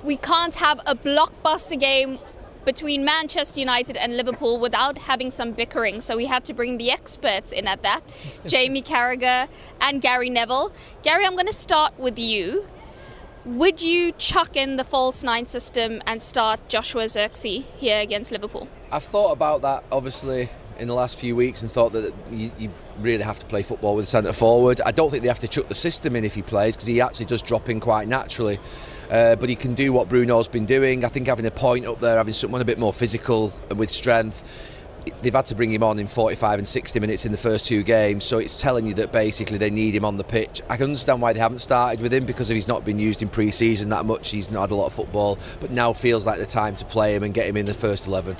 we can't have a blockbuster game between Manchester United and Liverpool without having some bickering. So we had to bring the experts in at that, Jamie Carragher and Gary Neville. Gary, I'm going to start with you. Would you chuck in the false nine system and start Joshua Zirkzee here against Liverpool? I've thought about that, obviously, in the last few weeks and thought that you really have to play football with a centre forward. I don't think they have to chuck the system in if he plays, because he actually does drop in quite naturally. But he can do what Bruno's been doing. I think having a point up there, having someone a bit more physical and with strength, they've had to bring him on in 45 and 60 minutes in the first two games, so it's telling you that basically they need him on the pitch. I can understand why they haven't started with him, because he's not been used in pre-season that much, he's not had a lot of football, but now feels like the time to play him and get him in the first 11.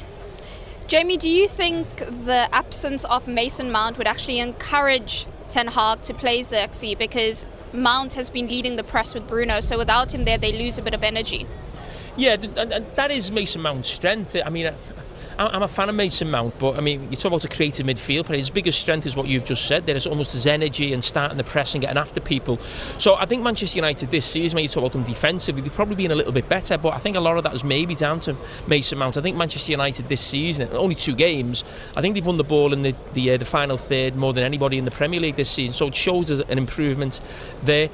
Jamie, do you think the absence of Mason Mount would actually encourage Ten Hag to play Zirkzee, because Mount has been leading the press with Bruno, so without him there they lose a bit of energy? Yeah, and that is Mason Mount's strength. I mean, I'm a fan of Mason Mount, but I mean, you talk about a creative midfield player. His biggest strength is what you've just said. There is almost his energy and starting the press and getting after people. So I think Manchester United this season, when you talk about them defensively, they've probably been a little bit better, but I think a lot of that was maybe down to Mason Mount. I think Manchester United this season, only 2 games, I think they've won the ball in the final third more than anybody in the Premier League this season. So it shows an improvement there.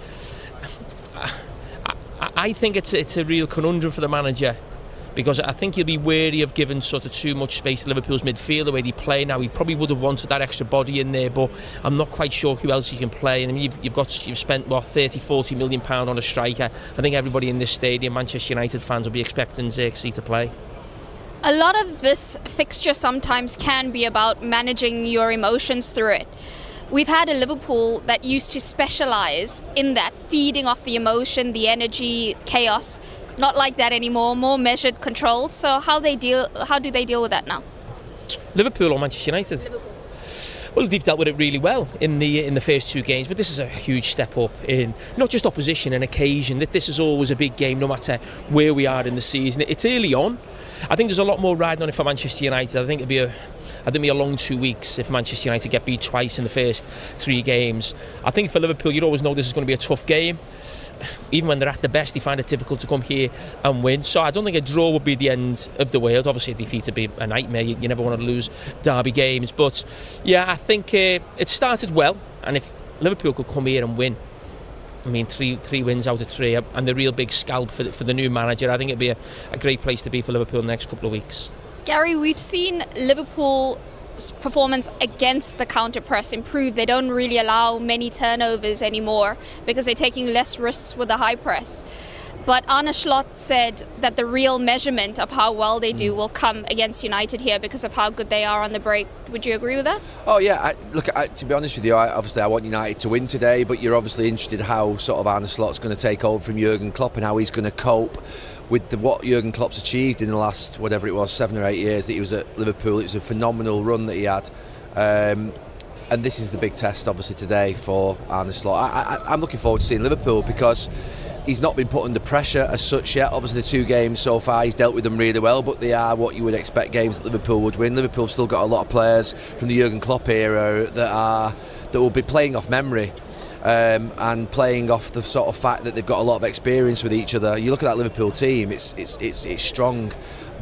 I think it's a real conundrum for the manager, because I think he'll be wary of giving sort of too much space to Liverpool's midfield the way they play now. He probably would have wanted that extra body in there, but I'm not quite sure who else he can play. And I mean, you've spent what, 30-40 million pound on a striker. I think everybody in this stadium, Manchester United fans, will be expecting Zirkzee to play. A lot of this fixture sometimes can be about managing your emotions through it. We've had a Liverpool that used to specialise in that, feeding off the emotion, the energy, chaos. Not like that anymore, more measured, controlled. So how do they deal with that now? Liverpool or Manchester United? Liverpool. Well, they've dealt with it really well in the first 2 games, but this is a huge step up in not just opposition and occasion. That this is always a big game, no matter where we are in the season. It's early on. I think there's a lot more riding on it for Manchester United. I think it'd be a long 2 weeks if Manchester United get beat twice in the first 3 games. I think for Liverpool, you'd always know this is going to be a tough game. Even when they're at the best, they find it difficult to come here and win. So I don't think a draw would be the end of the world. Obviously, a defeat would be a nightmare. You never want to lose derby games. But yeah, I think it started well. And if Liverpool could come here and win, I mean, three wins out of 3, and the real big scalp for the new manager, I think it'd be a great place to be for Liverpool in the next couple of weeks. Gary, we've seen Liverpool's performance against the counter-press improve. They don't really allow many turnovers anymore because they're taking less risks with the high press. But Arne Slot said that the real measurement of how well they do will come against United here because of how good they are on the break. Would you agree with that? Oh yeah, to be honest with you, obviously I want United to win today, but you're obviously interested how sort of Arne Slot's going to take over from Jurgen Klopp and how he's going to cope with what Jurgen Klopp's achieved in the last, whatever it was, 7 or 8 years that he was at Liverpool. It was a phenomenal run that he had. And this is the big test, obviously, today for Arne Slot. I'm looking forward to seeing Liverpool because he's not been put under pressure as such yet. Obviously, the 2 games so far, he's dealt with them really well, but they are what you would expect games that Liverpool would win. Liverpool have still got a lot of players from the Jurgen Klopp era that will be playing off memory. And playing off the sort of fact that they've got a lot of experience with each other. You look at that Liverpool team; it's strong,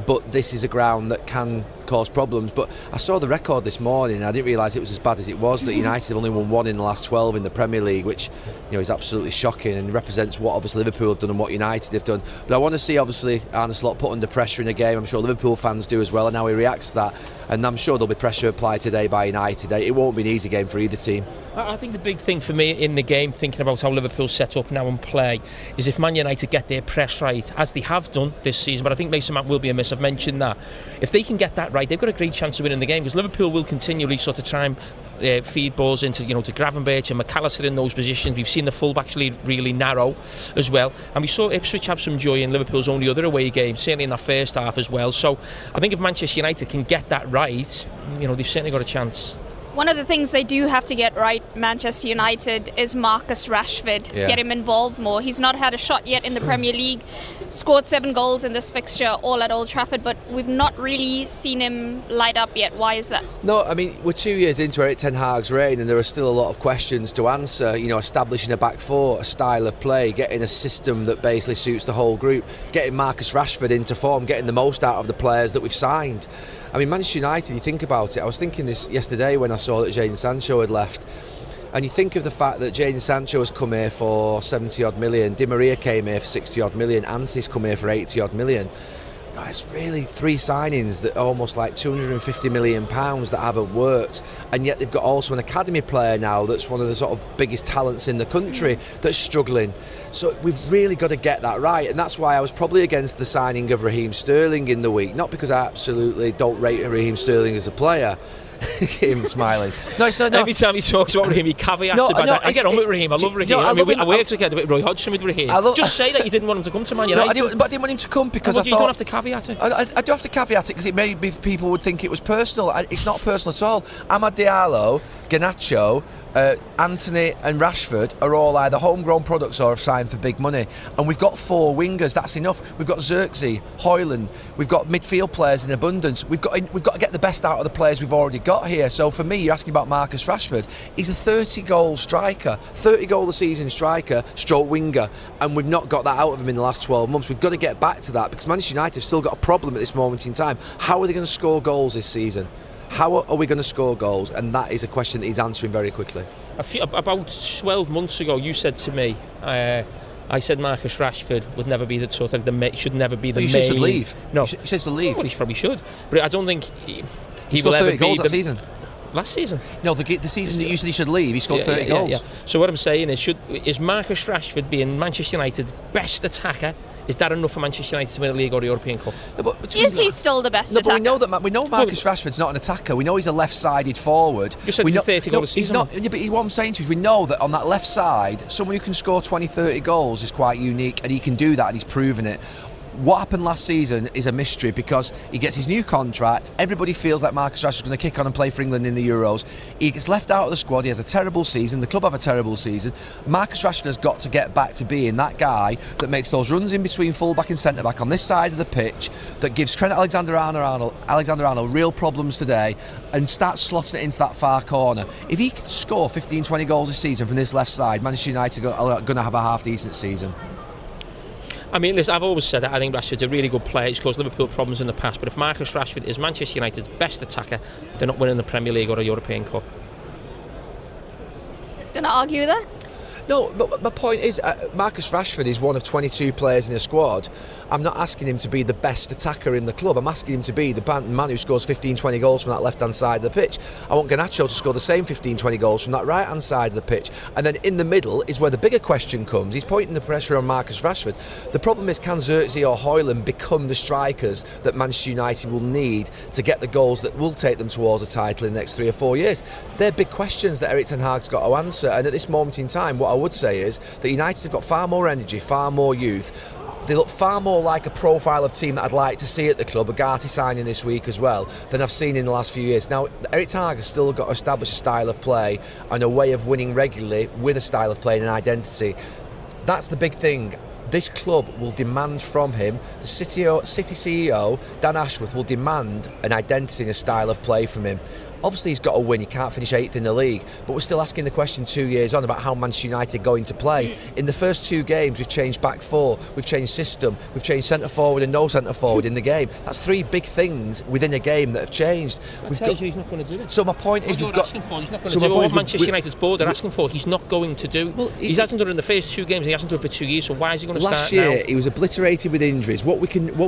but this is a ground that can cause problems. But I saw the record this morning, and I didn't realise it was as bad as it was. That United have only won 1 in the last 12 in the Premier League, which is absolutely shocking and represents what obviously Liverpool have done and what United have done. But I want to see obviously Arne Slot put under pressure in a game. I'm sure Liverpool fans do as well, and how he reacts to that. And I'm sure there'll be pressure applied today by United. It won't be an easy game for either team. I think the big thing for me in the game, thinking about how Liverpool's set up now and play, is if Man United get their press right, as they have done this season, but I think Mason Mount will be a miss, I've mentioned that. If they can get that right, they've got a great chance of winning the game, because Liverpool will continually sort of try and feed balls into to Gravenberch and McAllister in those positions. We've seen the fullbacks really narrow as well, and we saw Ipswich have some joy in Liverpool's only other away game, certainly in that first half as well. So I think if Manchester United can get that right, they've certainly got a chance. One of the things they do have to get right, Manchester United, is Marcus Rashford. Yeah. Get him involved more. He's not had a shot yet in the Premier League. Scored 7 goals in this fixture, all at Old Trafford, but we've not really seen him light up yet. Why is that? No, I mean, we're 2 years into Erik Ten Hag's reign and there are still a lot of questions to answer. You know, establishing a back four, a style of play, getting a system that basically suits the whole group, getting Marcus Rashford into form, getting the most out of the players that we've signed. I mean, Manchester United, you think about it, I was thinking this yesterday when I saw that Jadon Sancho had left. And you think of the fact that Jadon Sancho has come here for 70 odd million, Di Maria came here for 60 odd million, Ance's come here for 80 odd million. It's really 3 signings that are almost like £250 million that haven't worked, and yet they've got also an academy player now that's one of the sort of biggest talents in the country that's struggling. So we've really got to get that right, and that's why I was probably against the signing of Raheem Sterling in the week. Not because I absolutely don't rate Raheem Sterling as a player. Him smiling. No, it's not. No. Every time he talks about Raheem, he caveats about I get on with Raheem. I love Raheem. I worked together with Roy Hodgson with Raheem. Just say that you didn't want him to come to Man United. No, but I didn't want him to come because I thought... You don't have to caveat it. I do have to caveat it because it may be people would think it was personal. It's not personal at all. Amad Diallo, Garnacho, Anthony and Rashford are all either homegrown products or have signed for big money, and we've got 4 wingers. That's enough. We've got Xerxes, Højlund, we've got midfield players in abundance. We've got to get the best out of the players we've already got here. So for me, you're asking about Marcus Rashford. He's a 30-goal striker, 30-goal-a-season striker, stroke winger, and we've not got that out of him in the last 12 months. We've got to get back to that because Manchester United have still got a problem at this moment in time. How are they going to score goals this season? How are we going to score goals? And that is a question that he's answering very quickly. About 12 months ago, you said to me, I said Marcus Rashford would never be the sort of should never be the main. He should leave. No, he says to leave. Well, he probably should, but I don't think he scored will 30 ever goals be that season. Last season? No, the season that you said he should leave, he scored 30 goals. Yeah. So what I'm saying is Marcus Rashford being Manchester United's best attacker? Is that enough for Manchester United to win a league or a European Cup? No, is he still the best attacker? But we know Marcus Rashford's not an attacker. We know he's a left-sided forward. You said 30 goals a season. He's not. Yeah, but what I'm saying to you is we know that on that left side, someone who can score 20, 30 goals is quite unique, and he can do that, and he's proven it. What happened last season is a mystery because he gets his new contract. Everybody feels like Marcus Rashford's going to kick on and play for England in the Euros. He gets left out of the squad. He has a terrible season. The club have a terrible season. Marcus Rashford has got to get back to being that guy that makes those runs in between full-back and centre-back on this side of the pitch, that gives Trent Alexander-Arnold real problems today, and starts slotting it into that far corner. If he can score 15, 20 goals a season from this left side, Manchester United are going to have a half-decent season. I mean, listen, I've always said that I think Rashford's a really good player. He's caused Liverpool problems in the past, but if Marcus Rashford is Manchester United's best attacker, they're not winning the Premier League or a European Cup. Gonna argue that? No, but my point is, Marcus Rashford is one of 22 players in the squad. I'm not asking him to be the best attacker in the club. I'm asking him to be the man who scores 15, 20 goals from that left-hand side of the pitch. I want Garnacho to score the same 15, 20 goals from that right-hand side of the pitch. And then in the middle is where the bigger question comes. He's pointing the pressure on Marcus Rashford. The problem is, can Xerxes or Højlund become the strikers that Manchester United will need to get the goals that will take them towards a title in the next 3 or 4 years? They're big questions that Erik Ten Hag's got to answer. And at this moment in time, what I would say is that United have got far more energy, far more youth. They look far more like a profile of team that I'd like to see at the club. Agati signing this week as well than I've seen in the last few years. Now, Erik Ten Hag has still got to establish a style of play and a way of winning regularly with a style of play and an identity. That's the big thing. This club will demand from him, the City CEO, Dan Ashworth, will demand an identity and a style of play from him. Obviously, he's got to win. He can't finish 8th in the league. But we're still asking the question 2 years on about how Manchester United are going to play. In the first 2 games, we've changed back 4, we've changed system, we've changed centre-forward and no centre-forward in the game. That's 3 big things within a game that have changed. He's not going to do it. So my point is, he's not going to do it. What Manchester United's board are asking for, he's not going to do. Well, he hasn't done it in the first 2 games, he hasn't done it for 2 years, so why is he going to start now? Last year, he was obliterated with injuries. What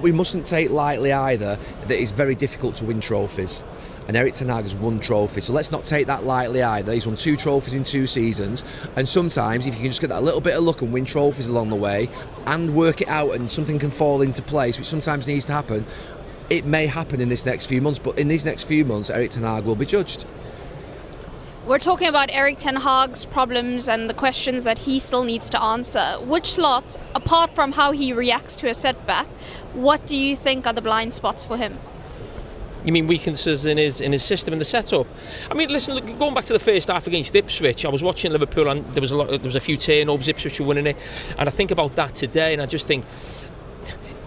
we mustn't take lightly either, that it's very difficult to win trophies. And Erik Ten Hag has won trophies, so let's not take that lightly either. He's won 2 trophies in 2 seasons, and sometimes if you can just get that little bit of luck and win trophies along the way and work it out and something can fall into place, which sometimes needs to happen, it may happen in this next few months. But in these next few months, Erik Ten Hag will be judged. We're talking about Erik Ten Hag's problems and the questions that he still needs to answer. Which lot, apart from how he reacts to a setback, what do you think are the blind spots for him? You mean weaknesses in his system and the setup? I mean, listen, look, going back to the first half against Ipswich, I was watching Liverpool and there was a few turnovers. Ipswich were winning it, and I think about that today, and I just think,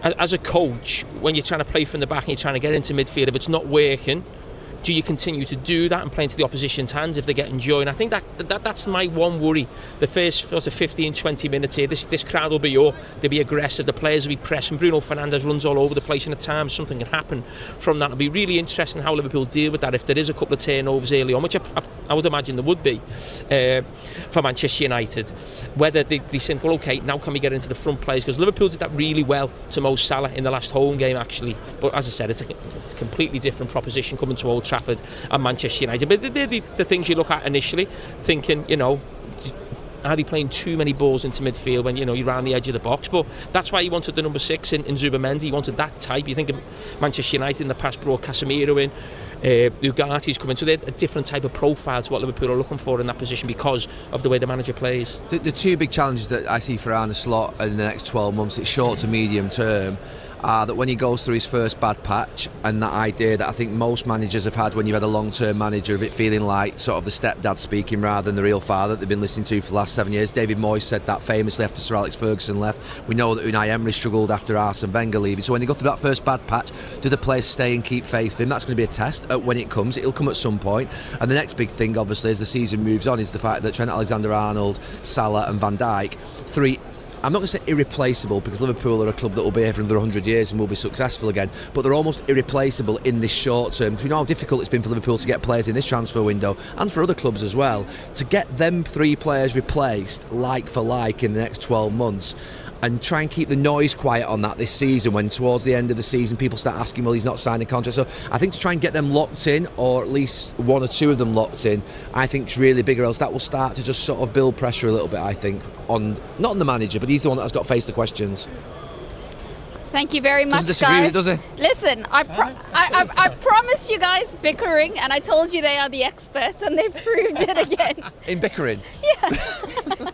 as a coach, when you're trying to play from the back and you're trying to get into midfield, if it's not working, do you continue to do that and play into the opposition's hands if they're getting joy? And I think that's my one worry. The first sort of 15, 20 minutes here, this crowd will be up, they'll be aggressive, the players will be pressing, Bruno Fernandes runs all over the place, and at times something can happen from that. It'll be really interesting how Liverpool deal with that if there is a couple of turnovers early on, which I would imagine there would be for Manchester United. Whether they think, well, okay, now can we get into the front players? Because Liverpool did that really well to Mo Salah in the last home game, actually. But as I said, it's a completely different proposition coming to Old Trafford and Manchester United. But they're the things you look at initially, thinking, are they playing too many balls into midfield when you're around the edge of the box? But that's why he wanted the number 6 in Zubamendi. He wanted that type. You think of Manchester United in the past brought Casemiro in, Ugarte's coming, so they're a different type of profile to what Liverpool are looking for in that position because of the way the manager plays. The two big challenges that I see for Arne Slot in the next 12 months, it's short to medium term, are that when he goes through his first bad patch, and that idea that I think most managers have had when you've had a long-term manager of it feeling like sort of the stepdad speaking rather than the real father that they've been listening to for the last 7 years. David Moyes said that famously after Sir Alex Ferguson left. We know that Unai Emery struggled after Arsene Wenger leaving. So when they go through that first bad patch, do the players stay and keep faith in him? That's going to be a test when it comes. It'll come at some point. And the next big thing, obviously, as the season moves on, is the fact that Trent Alexander-Arnold, Salah and Van Dijk, three, I'm not going to say irreplaceable, because Liverpool are a club that will be here for another 100 years and will be successful again, but they're almost irreplaceable in this short term, because we know how difficult it's been for Liverpool to get players in this transfer window, and for other clubs as well, to get them 3 players replaced like for like in the next 12 months. And try and keep the noise quiet on that this season, when towards the end of the season people start asking, well, he's not signed a contract. So I think to try and get them locked in, or at least 1 or 2 of them locked in, I think is really big, or else that will start to just sort of build pressure a little bit, I think, on not on the manager, but he's the one that's got to face the questions. Thank you very much, disagree guys. with it, does he? Listen, I promised you guys bickering, and I told you they are the experts, and they've proved it again. In bickering? Yeah.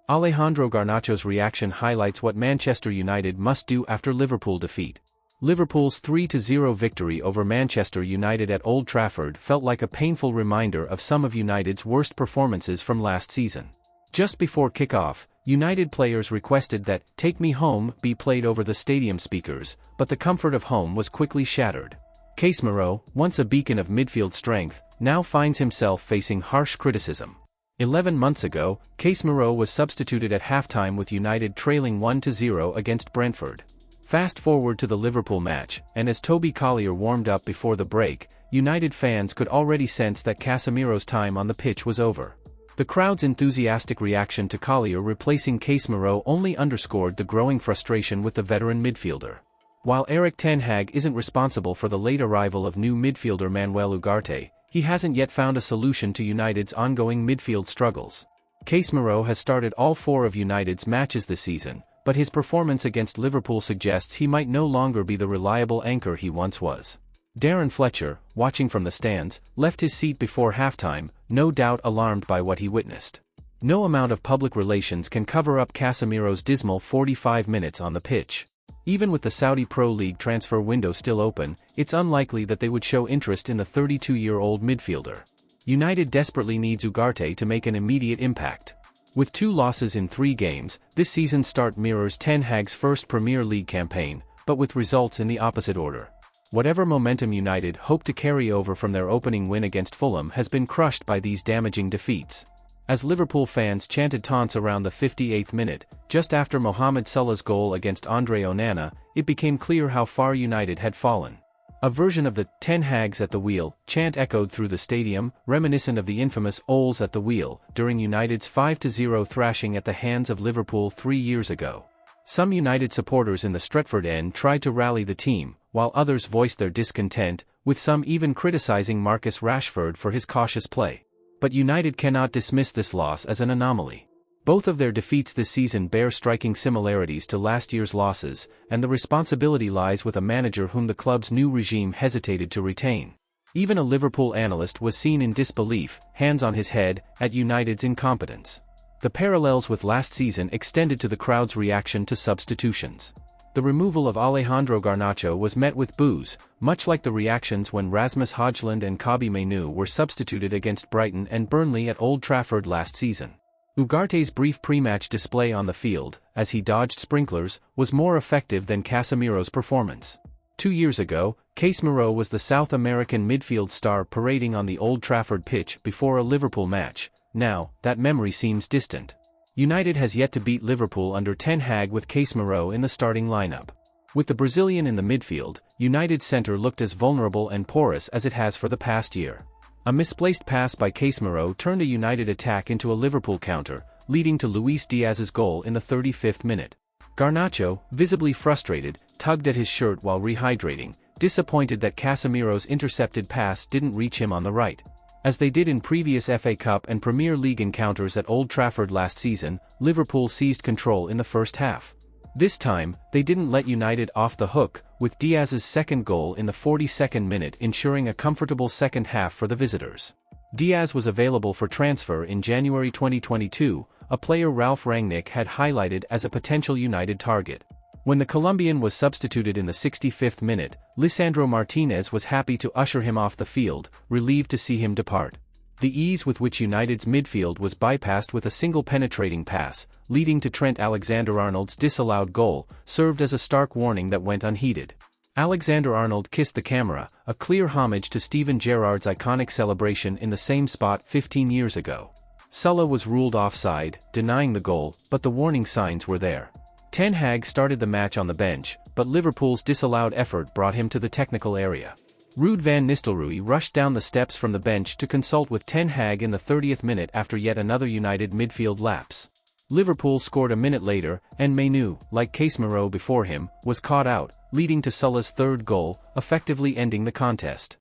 Alejandro Garnacho's reaction highlights what Manchester United must do after Liverpool defeat. Liverpool's 3-0 victory over Manchester United at Old Trafford felt like a painful reminder of some of United's worst performances from last season. Just before kickoff, United players requested that "Take Me Home" be played over the stadium speakers, but the comfort of home was quickly shattered. Casemiro, once a beacon of midfield strength, now finds himself facing harsh criticism. 11 months ago, Casemiro was substituted at halftime with United trailing 1-0 against Brentford. Fast forward to the Liverpool match, and as Toby Collier warmed up before the break, United fans could already sense that Casemiro's time on the pitch was over. The crowd's enthusiastic reaction to Collier replacing Casemiro only underscored the growing frustration with the veteran midfielder. While Erik Ten Hag isn't responsible for the late arrival of new midfielder Manuel Ugarte, he hasn't yet found a solution to United's ongoing midfield struggles. Casemiro has started all 4 of United's matches this season, but his performance against Liverpool suggests he might no longer be the reliable anchor he once was. Darren Fletcher, watching from the stands, left his seat before halftime, no doubt alarmed by what he witnessed. No amount of public relations can cover up Casemiro's dismal 45 minutes on the pitch. Even with the Saudi Pro League transfer window still open, it's unlikely that they would show interest in the 32-year-old midfielder. United desperately needs Ugarte to make an immediate impact. With 2 losses in 3 games, this season's start mirrors Ten Hag's first Premier League campaign, but with results in the opposite order. Whatever momentum United hoped to carry over from their opening win against Fulham has been crushed by these damaging defeats. As Liverpool fans chanted taunts around the 58th minute, just after Mohamed Salah's goal against Andre Onana, it became clear how far United had fallen. A version of the "Ten Hags at the wheel" chant echoed through the stadium, reminiscent of the infamous "Oles at the wheel" during United's 5-0 thrashing at the hands of Liverpool 3 years ago. Some United supporters in the Stretford end tried to rally the team, while others voiced their discontent, with some even criticizing Marcus Rashford for his cautious play. But United cannot dismiss this loss as an anomaly. Both of their defeats this season bear striking similarities to last year's losses, and the responsibility lies with a manager whom the club's new regime hesitated to retain. Even a Liverpool analyst was seen in disbelief, hands on his head, at United's incompetence. The parallels with last season extended to the crowd's reaction to substitutions. The removal of Alejandro Garnacho was met with boos, much like the reactions when Rasmus Højlund and Kobbie Mainoo were substituted against Brighton and Burnley at Old Trafford last season. Ugarte's brief pre-match display on the field, as he dodged sprinklers, was more effective than Casemiro's performance. 2 years ago, Casemiro was the South American midfield star parading on the Old Trafford pitch before a Liverpool match. Now, that memory seems distant. United has yet to beat Liverpool under Ten Hag with Casemiro in the starting lineup. With the Brazilian in the midfield, United's centre looked as vulnerable and porous as it has for the past year. A misplaced pass by Casemiro turned a United attack into a Liverpool counter, leading to Luis Diaz's goal in the 35th minute. Garnacho, visibly frustrated, tugged at his shirt while rehydrating, disappointed that Casemiro's intercepted pass didn't reach him on the right. As they did in previous FA Cup and Premier League encounters at Old Trafford last season, Liverpool seized control in the first half. This time, they didn't let United off the hook, with Diaz's second goal in the 42nd minute ensuring a comfortable second half for the visitors. Diaz was available for transfer in January 2022, a player Ralf Rangnick had highlighted as a potential United target. When the Colombian was substituted in the 65th minute, Lisandro Martinez was happy to usher him off the field, relieved to see him depart. The ease with which United's midfield was bypassed with a single penetrating pass, leading to Trent Alexander-Arnold's disallowed goal, served as a stark warning that went unheeded. Alexander-Arnold kissed the camera, a clear homage to Steven Gerrard's iconic celebration in the same spot 15 years ago. Sulla was ruled offside, denying the goal, but the warning signs were there. Ten Hag started the match on the bench, but Liverpool's disallowed effort brought him to the technical area. Ruud van Nistelrooy rushed down the steps from the bench to consult with Ten Hag in the 30th minute after yet another United midfield lapse. Liverpool scored a minute later, and Mainoo, like Casemiro before him, was caught out, leading to Sulla's third goal, effectively ending the contest.